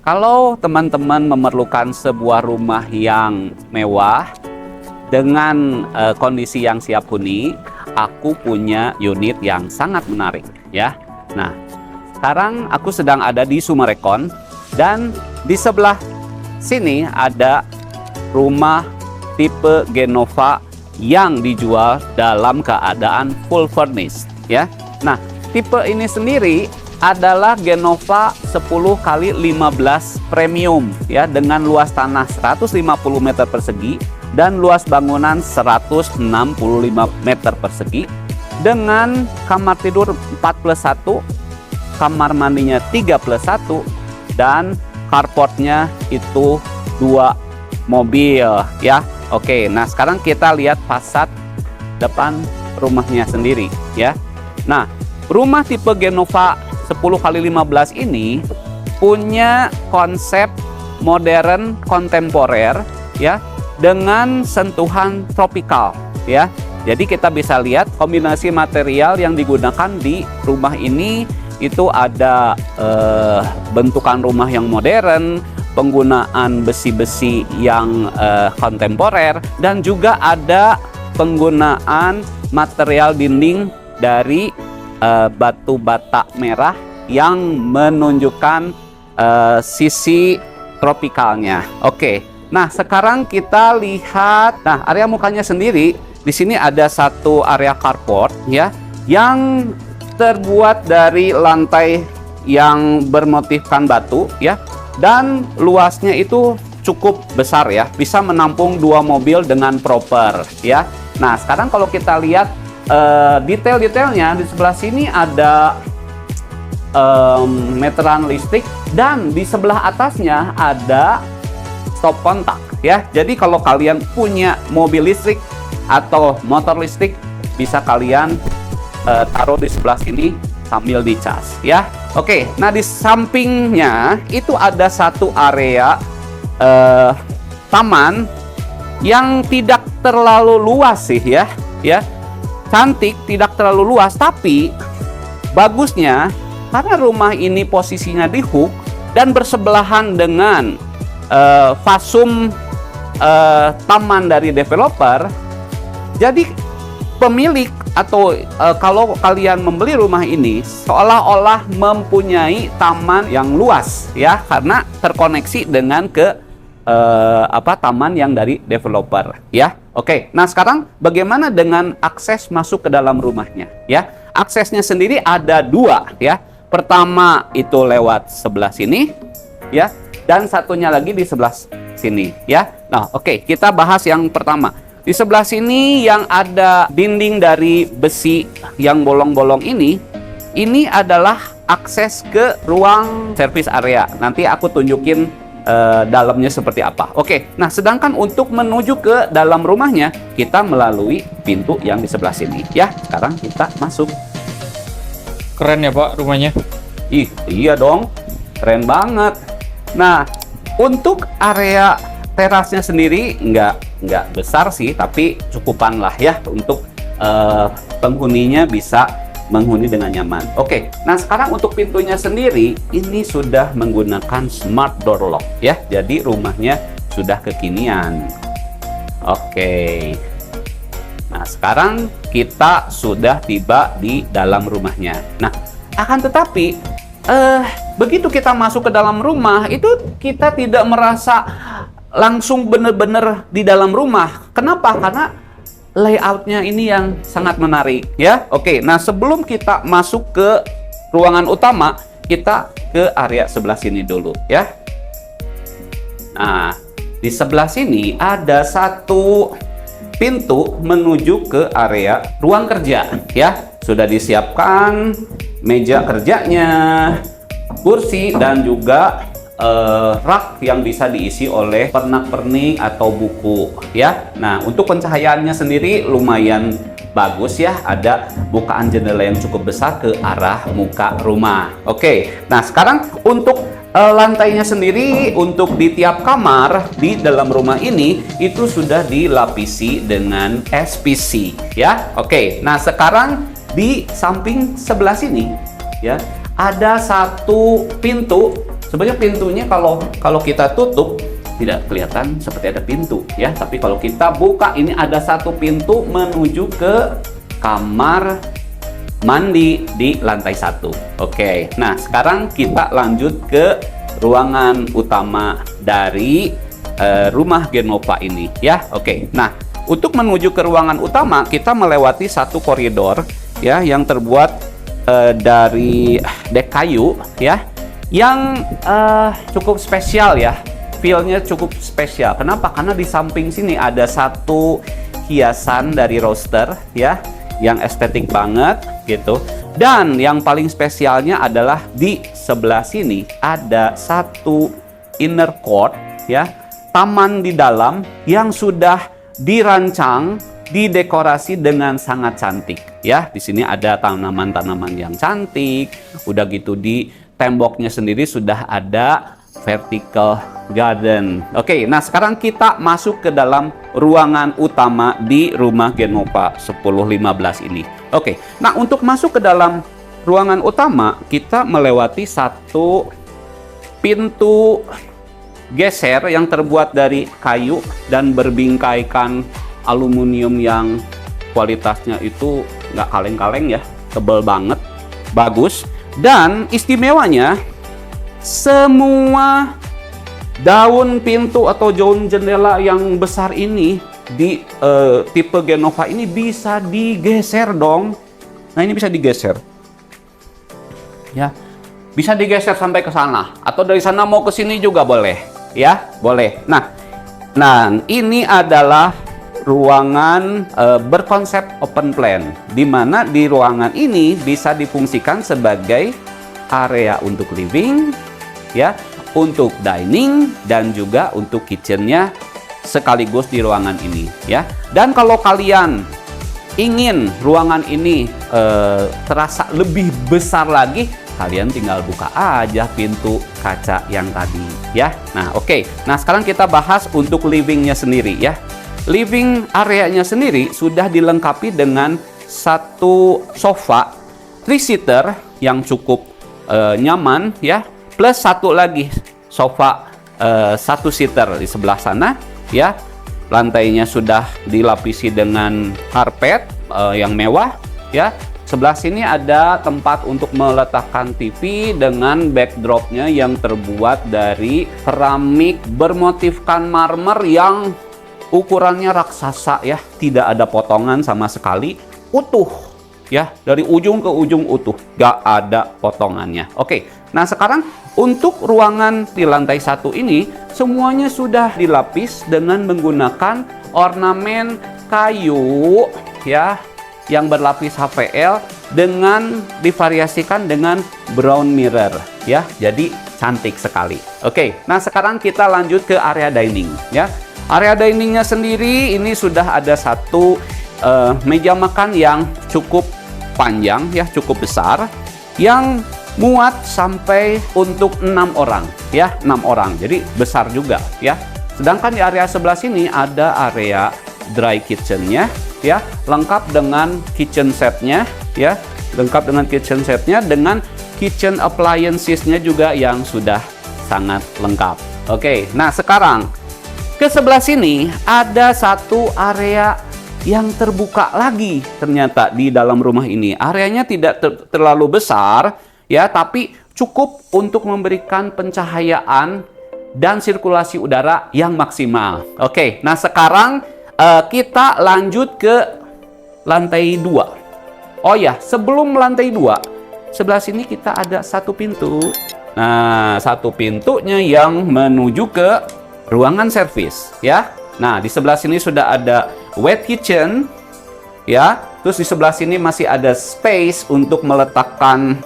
Kalau teman-teman memerlukan sebuah rumah yang mewah dengan kondisi yang siap huni, aku punya unit yang sangat menarik ya. Nah, sekarang aku sedang ada di Summarecon dan di sebelah sini ada rumah tipe Genova yang dijual dalam keadaan full furnished ya. Nah, tipe ini sendiri adalah Genova 10x15 premium ya, dengan luas tanah 150 meter persegi dan luas bangunan 165 meter persegi dengan kamar tidur 4+1, kamar mandinya 3+1, dan carportnya itu 2 mobil ya. Oke, nah sekarang kita lihat fasad depan rumahnya sendiri ya. Nah, rumah tipe Genova 10x15 ini punya konsep modern kontemporer ya, dengan sentuhan tropikal ya. Jadi kita bisa lihat kombinasi material yang digunakan di rumah ini itu ada bentukan rumah yang modern, penggunaan besi-besi yang kontemporer, dan juga ada penggunaan material dinding dari batu bata merah yang menunjukkan sisi tropikalnya. Oke, nah sekarang kita lihat, nah area mukanya sendiri. Di sini ada satu area carport ya, yang terbuat dari lantai yang bermotifkan batu ya, dan luasnya itu cukup besar ya, bisa menampung 2 mobil dengan proper ya. Nah sekarang kalau kita lihat detail-detailnya, di sebelah sini ada meteran listrik dan di sebelah atasnya ada stop kontak ya. Jadi kalau kalian punya mobil listrik atau motor listrik, bisa kalian taruh di sebelah sini sambil dicas ya. Oke, nah di sampingnya itu ada satu area taman yang tidak terlalu luas sih ya. Cantik, tidak terlalu luas, tapi bagusnya karena rumah ini posisinya di hook dan bersebelahan dengan fasum taman dari developer. Jadi pemilik atau kalau kalian membeli rumah ini seolah-olah mempunyai taman yang luas ya, karena terkoneksi dengan taman yang dari developer ya. Oke, nah sekarang bagaimana dengan akses masuk ke dalam rumahnya ya? Aksesnya sendiri ada 2 ya. Pertama itu lewat sebelah sini ya, dan satunya lagi di sebelah sini ya. Nah, oke, kita bahas yang pertama. Di sebelah sini yang ada dinding dari besi yang bolong-bolong ini adalah akses ke ruang service area. Nanti aku tunjukin dalamnya seperti apa. Oke, nah sedangkan untuk menuju ke dalam rumahnya kita melalui pintu yang di sebelah sini ya. Sekarang kita masuk. Keren ya Pak rumahnya. Iya dong, keren banget. Nah, untuk area terasnya sendiri nggak besar sih, tapi cukupan lah ya untuk penghuninya bisa menghuni dengan nyaman. Oke, nah sekarang untuk pintunya sendiri ini sudah menggunakan smart door lock ya, jadi rumahnya sudah kekinian. Oke, nah sekarang kita sudah tiba di dalam rumahnya. Nah, akan tetapi begitu kita masuk ke dalam rumah itu kita tidak merasa langsung benar-benar di dalam rumah. Kenapa? Karena layoutnya ini yang sangat menarik ya. Oke, nah sebelum kita masuk ke ruangan utama, kita ke area sebelah sini dulu ya. Nah, di sebelah sini ada satu pintu menuju ke area ruang kerja ya. Sudah disiapkan meja kerjanya, kursi, dan juga rak yang bisa diisi oleh pernak-pernik atau buku ya. Nah, untuk pencahayaannya sendiri lumayan bagus ya, ada bukaan jendela yang cukup besar ke arah muka rumah. Oke, nah sekarang untuk lantainya sendiri, untuk di tiap kamar di dalam rumah ini itu sudah dilapisi dengan SPC ya. Oke, nah sekarang di samping sebelah sini ya ada satu pintu Sebenarnya pintunya kalau kita tutup tidak kelihatan seperti ada pintu ya, tapi kalau kita buka ini ada satu pintu menuju ke kamar mandi di lantai 1. Oke, nah sekarang kita lanjut ke ruangan utama dari rumah Genova ini ya. Oke, nah untuk menuju ke ruangan utama kita melewati satu koridor ya yang terbuat dari dek kayu ya, yang cukup spesial ya, feel-nya cukup spesial. Kenapa? Karena di samping sini ada satu hiasan dari roster ya, yang estetik banget gitu. Dan yang paling spesialnya adalah di sebelah sini ada satu inner court ya, taman di dalam yang sudah dirancang, didekorasi dengan sangat cantik ya. Di sini ada tanaman-tanaman yang cantik, udah gitu di temboknya sendiri sudah ada vertical garden. Oke, nah sekarang kita masuk ke dalam ruangan utama di rumah Genova 1015 ini. Oke, nah untuk masuk ke dalam ruangan utama kita melewati satu pintu geser yang terbuat dari kayu dan berbingkaikan aluminium yang kualitasnya itu nggak kaleng-kaleng ya, tebal banget, bagus. Dan istimewanya semua daun pintu atau daun jendela yang besar ini di tipe Genova ini bisa digeser dong. Nah ini bisa digeser ya, bisa digeser sampai ke sana atau dari sana mau ke sini juga boleh ya, boleh. Nah ini adalah ruangan berkonsep open plan, di mana di ruangan ini bisa difungsikan sebagai area untuk living ya, untuk dining dan juga untuk kitchennya sekaligus di ruangan ini ya. Dan kalau kalian ingin ruangan ini terasa lebih besar lagi, kalian tinggal buka aja pintu kaca yang tadi ya. Nah oke, nah sekarang kita bahas untuk livingnya sendiri ya. Living areanya sendiri sudah dilengkapi dengan satu sofa 3-seater yang cukup nyaman ya, plus satu lagi sofa 1-seater di sebelah sana ya. Lantainya sudah dilapisi dengan karpet yang mewah ya. Sebelah sini ada tempat untuk meletakkan TV dengan backdropnya yang terbuat dari keramik bermotifkan marmer yang ukurannya raksasa ya, tidak ada potongan sama sekali, utuh ya, dari ujung ke ujung utuh, gak ada potongannya. Oke, nah sekarang untuk ruangan di lantai 1 ini semuanya sudah dilapis dengan menggunakan ornamen kayu ya, yang berlapis HPL dengan divariasikan dengan brown mirror ya, jadi cantik sekali. Oke, nah sekarang kita lanjut ke area dining ya. Area diningnya sendiri ini sudah ada satu meja makan yang cukup panjang ya, cukup besar, yang muat sampai untuk 6 orang ya, 6 orang, jadi besar juga ya. Sedangkan di area sebelah sini ada area dry kitchennya ya, lengkap dengan kitchen setnya ya, lengkap dengan kitchen setnya, dengan kitchen appliances-nya juga yang sudah sangat lengkap. Oke, nah sekarang ke sebelah sini ada satu area yang terbuka lagi ternyata di dalam rumah ini. Areanya tidak terlalu besar ya, tapi cukup untuk memberikan pencahayaan dan sirkulasi udara yang maksimal. Oke, nah sekarang kita lanjut ke lantai 2. Oh ya, sebelum lantai 2, sebelah sini kita ada satu pintu. Nah, satu pintunya yang menuju ke ruangan servis ya. Nah di sebelah sini sudah ada wet kitchen ya, terus di sebelah sini masih ada space untuk meletakkan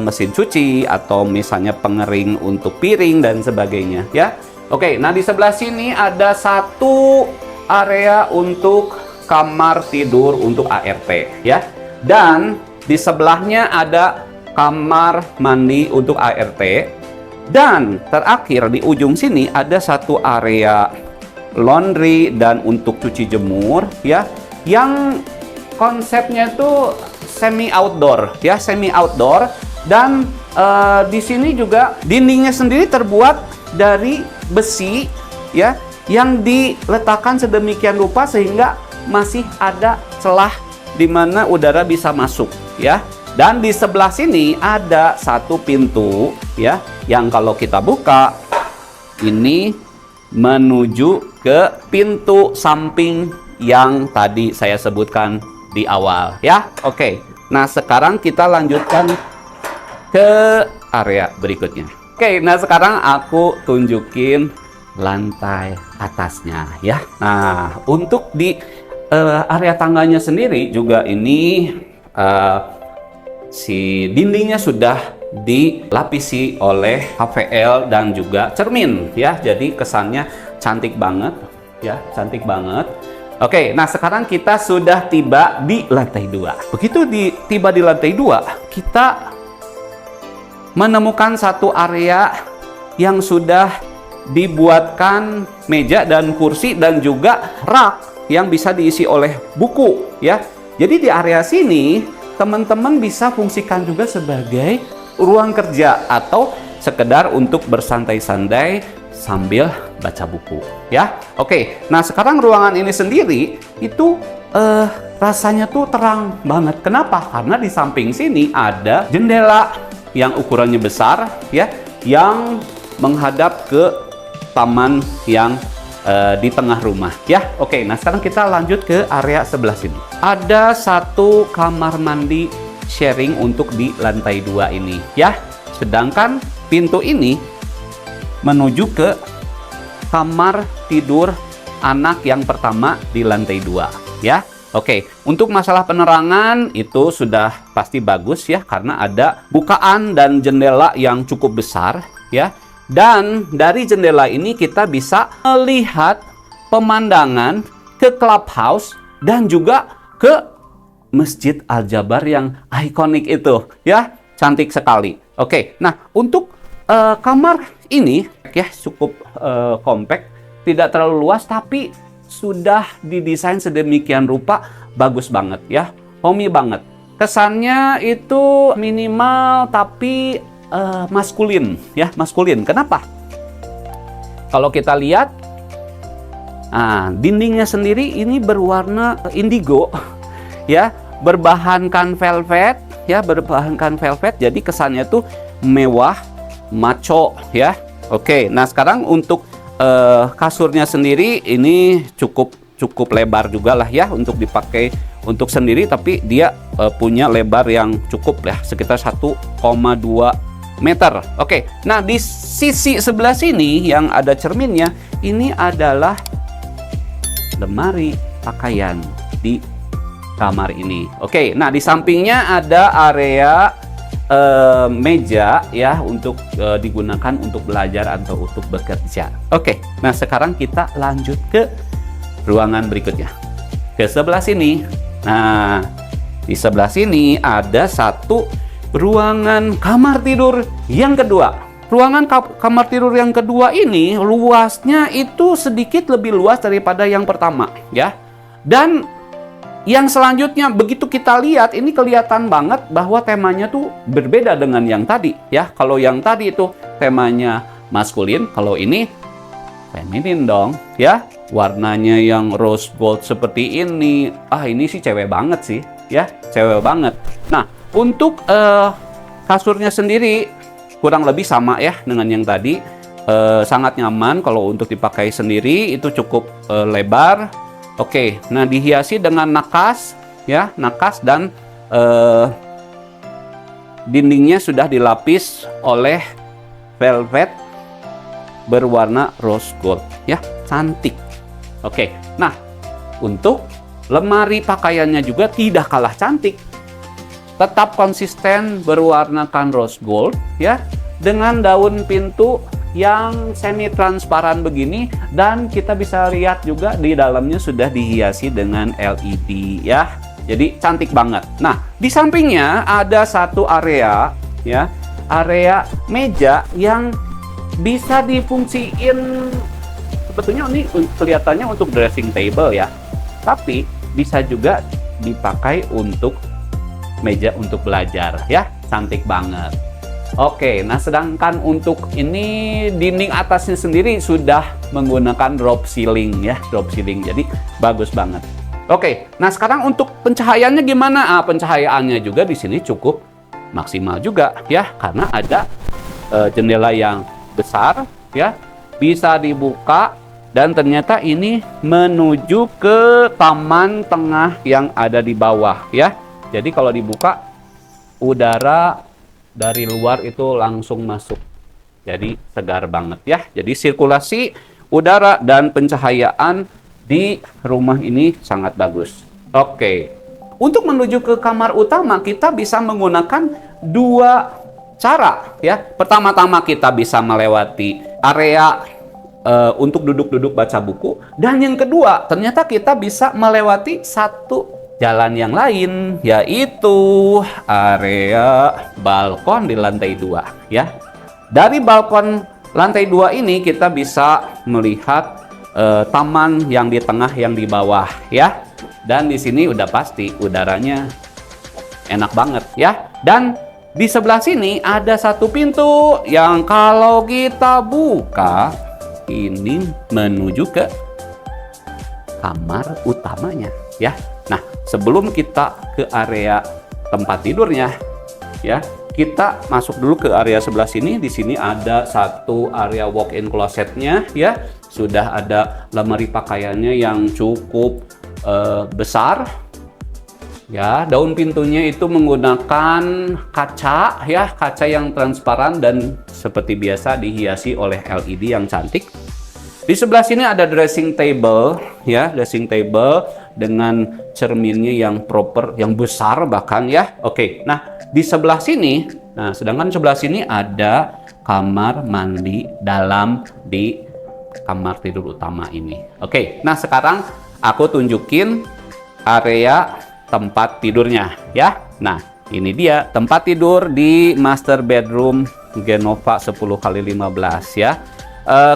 mesin cuci atau misalnya pengering untuk piring dan sebagainya ya. Oke, nah di sebelah sini ada satu area untuk kamar tidur untuk ART ya, dan di sebelahnya ada kamar mandi untuk ART. Dan terakhir di ujung sini ada satu area laundry dan untuk cuci jemur ya, yang konsepnya itu semi outdoor ya, semi outdoor, dan di sini juga dindingnya sendiri terbuat dari besi ya, yang diletakkan sedemikian rupa sehingga masih ada celah di mana udara bisa masuk ya. Dan di sebelah sini ada satu pintu ya, yang kalau kita buka ini menuju ke pintu samping yang tadi saya sebutkan di awal ya. Oke. Nah, sekarang kita lanjutkan ke area berikutnya. Oke, nah sekarang aku tunjukin lantai atasnya ya. Nah, untuk di area tangganya sendiri juga ini si dindingnya sudah dilapisi oleh HVL dan juga cermin ya. Jadi kesannya cantik banget ya, cantik banget. Oke, nah sekarang kita sudah tiba di lantai 2. Begitu tiba di lantai 2, kita menemukan satu area yang sudah dibuatkan meja dan kursi dan juga rak yang bisa diisi oleh buku ya. Jadi di area sini teman-teman bisa fungsikan juga sebagai ruang kerja atau sekedar untuk bersantai-santai sambil baca buku ya. Oke, nah sekarang ruangan ini sendiri itu rasanya tuh terang banget. Kenapa? Karena di samping sini ada jendela yang ukurannya besar ya, yang menghadap ke taman yang di tengah rumah ya. Oke, nah sekarang kita lanjut ke area sebelah sini. Ada satu kamar mandi sharing untuk di lantai 2 ini ya. Sedangkan pintu ini menuju ke kamar tidur anak yang pertama di lantai 2 ya. Oke, untuk masalah penerangan itu sudah pasti bagus ya, karena ada bukaan dan jendela yang cukup besar ya. Dan dari jendela ini kita bisa melihat pemandangan ke clubhouse dan juga ke Masjid Al-Jabar yang ikonik itu ya, cantik sekali. Oke, nah untuk kamar ini ya cukup compact, tidak terlalu luas tapi sudah didesain sedemikian rupa, bagus banget ya, homey banget. Kesannya itu minimal tapi maskulin ya, maskulin. Kenapa? Kalau kita lihat, dindingnya sendiri ini berwarna indigo ya, berbahankan velvet ya, berbahankan velvet. Jadi kesannya tuh mewah, maco ya. Oke, nah sekarang untuk kasurnya sendiri ini cukup lebar juga lah ya untuk dipakai untuk sendiri, tapi dia punya lebar yang cukup ya, sekitar 1,2 meter. Oke, nah di sisi sebelah sini yang ada cerminnya ini adalah lemari pakaian di kamar ini. Oke, nah di sampingnya ada area meja ya untuk digunakan untuk belajar atau untuk bekerja. Oke, nah sekarang kita lanjut ke ruangan berikutnya, ke sebelah sini. Nah, di sebelah sini ada satu ruangan kamar tidur yang kedua. Ruangan kamar tidur yang kedua ini luasnya itu sedikit lebih luas daripada yang pertama ya. Dan yang selanjutnya begitu kita lihat ini kelihatan banget bahwa temanya tuh berbeda dengan yang tadi ya. Kalau yang tadi itu temanya maskulin, kalau ini feminin dong ya. Warnanya yang rose gold seperti ini. Ini sih cewek banget sih ya, cewek banget. Nah, untuk kasurnya sendiri kurang lebih sama ya dengan yang tadi, sangat nyaman kalau untuk dipakai sendiri, itu cukup lebar. Oke, nah dihiasi dengan nakas ya, nakas, dan dindingnya sudah dilapis oleh velvet berwarna rose gold ya, cantik. Oke, nah untuk lemari pakaiannya juga tidak kalah cantik, tetap konsisten berwarnakan rose gold ya, dengan daun pintu yang semi transparan begini, dan kita bisa lihat juga di dalamnya sudah dihiasi dengan LED ya. Jadi cantik banget. Nah, di sampingnya ada satu area ya, area meja yang bisa difungsiin. Sebetulnya ini kelihatannya untuk dressing table ya, tapi bisa juga dipakai untuk meja untuk belajar ya, cantik banget. Oke, nah sedangkan untuk ini dinding atasnya sendiri sudah menggunakan drop ceiling ya, drop ceiling. Jadi bagus banget. Oke, nah sekarang untuk pencahayaannya gimana? Pencahayaannya juga di sini cukup maksimal juga ya, karena ada jendela yang besar ya, bisa dibuka dan ternyata ini menuju ke taman tengah yang ada di bawah ya. Jadi kalau dibuka, udara dari luar itu langsung masuk. Jadi segar banget ya. Jadi sirkulasi udara dan pencahayaan di rumah ini sangat bagus. Oke. Untuk menuju ke kamar utama kita bisa menggunakan dua cara ya. Pertama-tama kita bisa melewati area untuk duduk-duduk baca buku, dan yang kedua ternyata kita bisa melewati satu jalan yang lain, yaitu area balkon di lantai 2 ya. Dari balkon lantai 2 ini kita bisa melihat taman yang di tengah yang di bawah ya. Dan di sini udah pasti udaranya enak banget ya. Dan di sebelah sini ada satu pintu yang kalau kita buka ini menuju ke kamar utamanya ya. Nah, sebelum kita ke area tempat tidurnya, ya, kita masuk dulu ke area sebelah sini. Di sini ada satu area walk-in closetnya, ya. Sudah ada lemari pakaiannya yang cukup besar. Ya, daun pintunya itu menggunakan kaca, ya, kaca yang transparan dan seperti biasa dihiasi oleh LED yang cantik. Di sebelah sini ada dressing table, ya, dressing table dengan cerminnya yang proper, yang besar bahkan ya. Oke, nah di sebelah sini, nah sedangkan sebelah sini ada kamar mandi dalam di kamar tidur utama ini. Oke, nah sekarang aku tunjukin area tempat tidurnya ya. Nah ini dia tempat tidur di master bedroom Genova 10x15 ya.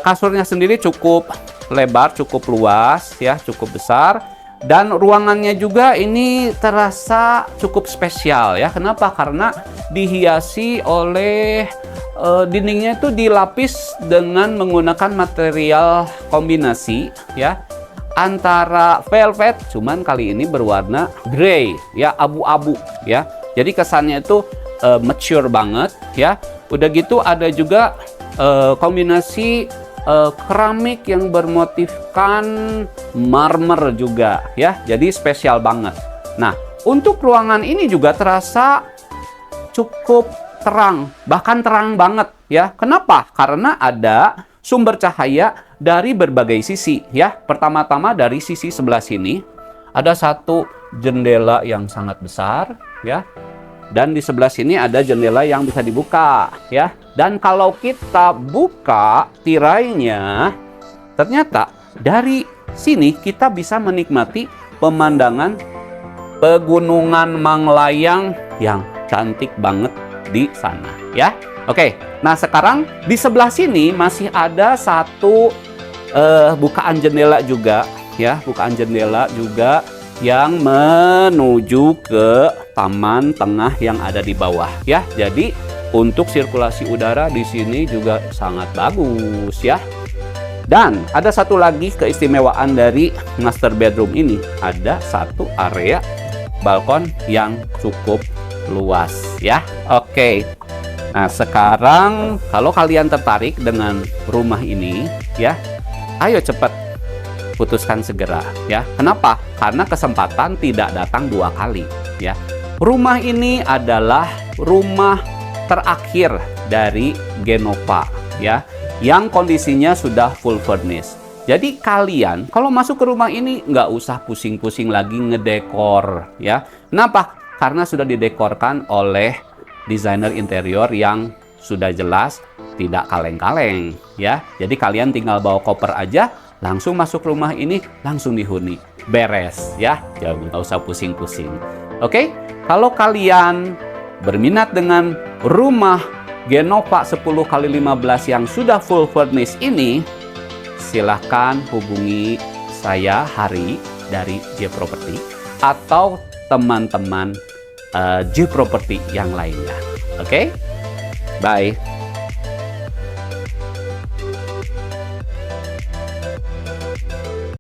Kasurnya sendiri cukup lebar, cukup luas ya, cukup besar. Dan ruangannya juga ini terasa cukup spesial ya. Kenapa? Karena dihiasi oleh dindingnya itu dilapis dengan menggunakan material kombinasi ya, antara velvet, cuman kali ini berwarna grey ya, abu-abu ya. Jadi kesannya itu mature banget ya. Udah gitu ada juga kombinasi keramik yang bermotifkan marmer juga ya, jadi spesial banget. Nah untuk ruangan ini juga terasa cukup terang, bahkan terang banget ya. Kenapa? Karena ada sumber cahaya dari berbagai sisi ya. Pertama-tama dari sisi sebelah sini ada satu jendela yang sangat besar ya, dan di sebelah sini ada jendela yang bisa dibuka ya. Dan kalau kita buka tirainya, ternyata dari sini kita bisa menikmati pemandangan pegunungan Manglayang yang cantik banget di sana ya. Oke, nah sekarang di sebelah sini masih ada satu bukaan jendela juga ya, bukaan jendela juga yang menuju ke taman tengah yang ada di bawah ya. Jadi untuk sirkulasi udara di sini juga sangat bagus ya. Dan ada satu lagi keistimewaan dari master bedroom ini, ada satu area balkon yang cukup luas ya. Oke. Nah, sekarang kalau kalian tertarik dengan rumah ini ya, ayo cepat putuskan segera ya. Kenapa? Karena kesempatan tidak datang dua kali ya. Rumah ini adalah rumah terakhir dari Genova ya, yang kondisinya sudah full furnished. Jadi kalian kalau masuk ke rumah ini nggak usah pusing-pusing lagi ngedekor ya. Kenapa? Karena sudah didekorkan oleh desainer interior yang sudah jelas tidak kaleng-kaleng ya. Jadi kalian tinggal bawa koper aja, langsung masuk rumah ini, langsung dihuni, beres ya. Jangan nggak usah pusing-pusing. Oke, kalau kalian berminat dengan rumah Genova 10x15 yang sudah full furnished ini, silahkan hubungi saya, Hari dari J Property, atau teman-teman J Property yang lainnya. Oke? Bye.